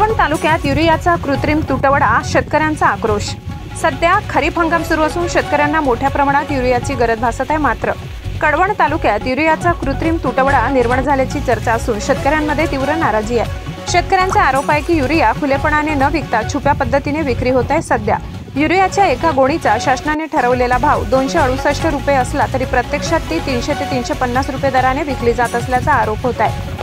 कळवण तालुक्यात युरियाचा कृत्रिम तुटवडा, शेतकऱ्यांचा आक्रोश। सध्या खरीप हंगाम सुरू असून शेतकऱ्यांना मोठ्या प्रमाणात युरियाची गरज भासत आहे। मात्र कळवण तालुक्यात युरियाचा कृत्रिम तुटवडा निर्माण झाल्याची चर्चा असून शेतकऱ्यांमध्ये तीव्र नाराजी आहे। शेतकऱ्यांचा आरोप आहे की युरिया खुलेपणाने न विकता छुप्या पद्धतीने विक्री होत आहे। सध्या युरियाच्या एका गोणीचा शासनाने ठरवलेला भाव 268 रुपये असला तरी प्रत्यक्षात ती 300 ते 350 रुपये दराने विकली जात असल्याचा आरोप होत आहे।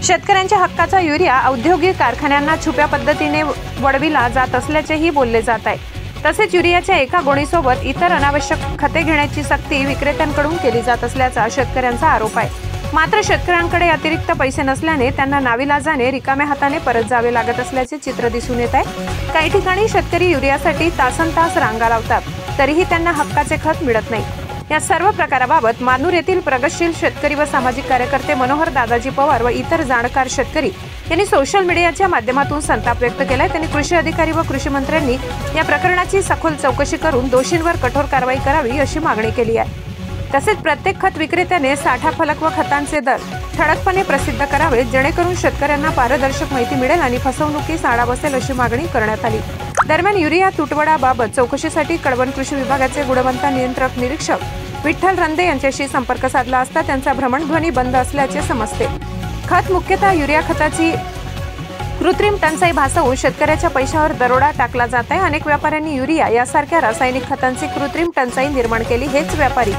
शेतकऱ्यांच्या हक्काचा युरिया औद्योगिक कारखान्यांना छुप्या पद्धतीने वळविला जात असल्याचेही बोलले जात आहे। तसेच युरियाच्या एका गोणीसोबत इतर अनावश्यक खते घेण्याची सक्ती विक्रेत्यांकडून केली जात असल्याचा शेतकऱ्यांचा आरोप आहे। मात्र शेतकऱ्यांकडे अतिरिक्त पैसे नसल्याने त्यांना नाविलाजाने रिकाम्या हाताने परत जावे लागत असल्याचे चित्र दिसून येत आहे। काही ठिकाणी शेतकरी युरियासाठी तासनतास रांगा लावतात, तरीही त्यांना हक्काचे खत मिळत नाही। या सर्व प्रकाराबाबत मानूर येथील प्रगतशील शेतकरी व सामाजिक कार्यकर्ते मनोहर दादाजी पवार व इतर जाणकार शेतकरी यांनी सोशल मीडियाच्या माध्यमातून संताप व्यक्त केलाय। त्यांनी कृषी अधिकारी व कृषी मंत्र्यांनी या प्रकरणाची सखोल चौकशी करून दोषींवर कठोर कारवाई करावी अशी मागणी केली आहे। तसेच प्रत्येक खत विक्रेत्याने साठा फलक व खतांचे दर ठळकपणे प्रसिद्ध करावे, जेणेकरून शेतकऱ्यांना पारदर्शक माहिती मिळेल आणि फसवणुकीस आळा बसेल अशी मागणी करण्यात आली। दरम्यान युरिया तुटवड्याबाबत चौकशीसाठी कळवण कृषी विभागाचे गुणवत्ता नियंत्रक निरीक्षक विठ्ठल रंदे यांच्याशी संपर्क साधला असता त्यांचा भ्रमणध्वनी बंद असल्याचे समजते। खत मुख्यतः युरिया खताची कृत्रिम टंचाई भासवून शेतकऱ्याच्या पैशावर दरोडा टाकला जात आहे। अनेक व्यापाऱ्यांनी युरिया यासारख्या रासायनिक खतांची कृत्रिम टंचाई निर्माण केली। हेच व्यापारी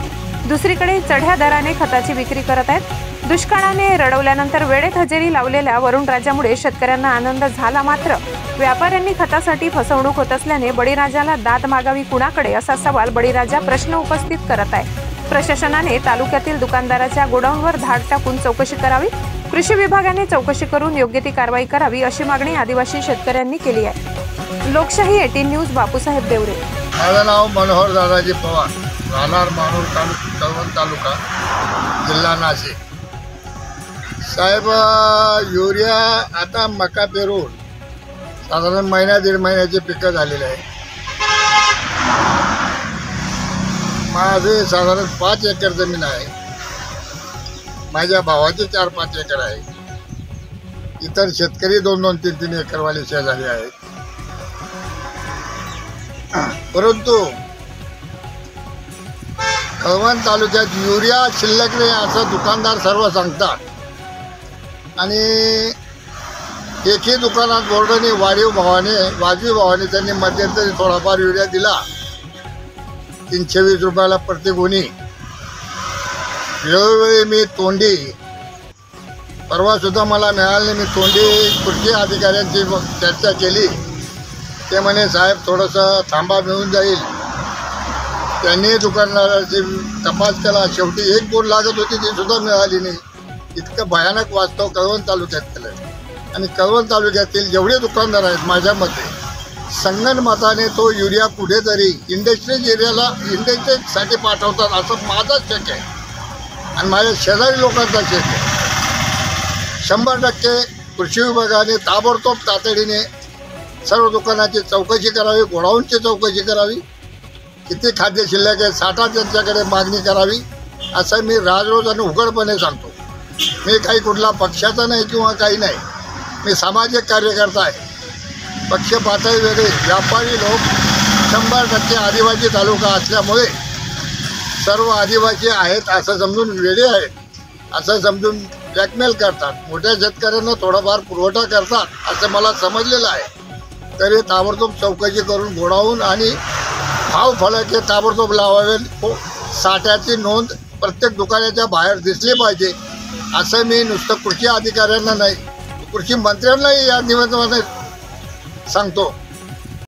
दुसरीकडे चढ्या दराने खताची विक्री करत आहेत। दुष्काळाने रडवल्यानंतर वेळेत हजेरी लावलेल्या वरुण राजामुळे शेतकऱ्यांना आनंद झाला, मात्र व्यापाऱ्यांनी खतासाठी फसवणूक होत असल्याने बळीराजाला दाद मागावी कुणाकडे, असा सवाल बळीराजा प्रश्न उपस्थित करत आहे। प्रशासनाने तालुक्यातील दुकानदाराच्या गोडाऊनवर धाड टाकून चौकशी करावी, कृषी विभागाने चौकशी करून योग्य ती कारवाई करावी अशी मागणी आदिवासी शेतकऱ्यांनी केली आहे। लोकशाही 18 न्यूज बापूसाहेब देवरे। माझं नाव मनोहर दादाजी पवार, राहणार मानूर कळवण तालुका, जिल्हा नाशिक। साहेब, युरिया आता मका पेरून साधारण महिना दीड महिन्याची पिकं झालेली आहे। माझे साधारण 5 एकर जमीन आहे, माझ्या भावाचे 4-5 एकर आहे, इतर शेतकरी 2-2, 3-3 एकरवाले शेजारी आहेत। परंतु कळवण तालुक्यात युरिया शिल्लक नाही असं दुकानदार सर्व सांगतात आणि एकही दुकानात बोर्डाने वाजवी भावाने त्यांनी मध्यंतरी थोडाफार युरिया दिला, 320 रुपयाला प्रत्येक गोणी। वेळोवेळी मी तोंडी, परवा सुद्धा मला मिळाले, मी तोंडी कृषी अधिकाऱ्यांची चर्चा केली। ते म्हणे साहेब थोडंसं थांबा, मिळून जाईल। त्यांनी दुकानदाराची तपास केला, शेवटी 1 बोट लागत होती ती सुद्धा मिळाली नाही। इतकं भयानक वास्तव कळवण तालुक्यात केलं आणि कळवण तालुक्यातील जेवढे दुकानदार आहेत, माझ्या मते संगनमताने तो युरिया कुठेतरी इंडस्ट्रीसाठी पाठवतात असं माझा चेक आहे आणि माझ्या शेजारी लोकांचा चेक आहे। 100% कृषी विभागाने ताबडतोब तातडीने सर्व दुकानाची चौकशी करावी, गोडाऊनची चौकशी करावी, किती खाद्य शिल्लक आहे, साठा त्यांच्याकडे मागणी करावी असं मी राजरोज आणि उघडपणे सांगतो। मी काही कुठला पक्षाचा नाही किंवा काही नाही, मी सामाजिक कार्यकर्ता आहे। पक्ष पातळी वेगळे, व्यापारी लोक 100% आदिवासी तालुका असल्यामुळे सर्व आदिवासी आहेत असं समजून वेगळे आहेत असं समजून ब्लॅकमेल करतात, मोठ्या शेतकऱ्यांना थोडाफार पुरवठा करतात असं मला समजलेलं आहे। तरी ताबडतोब चौकशी करून गोडाऊन आणि भाव फलक हे ताबडतोब लावावे, साठ्याची नोंद प्रत्येक दुकानाच्या बाहेर दिसली पाहिजे असं मी नुसतं कृषी अधिकाऱ्यांना नाही, कृषी मंत्र्यांनाही या निवेदनाने सांगतो।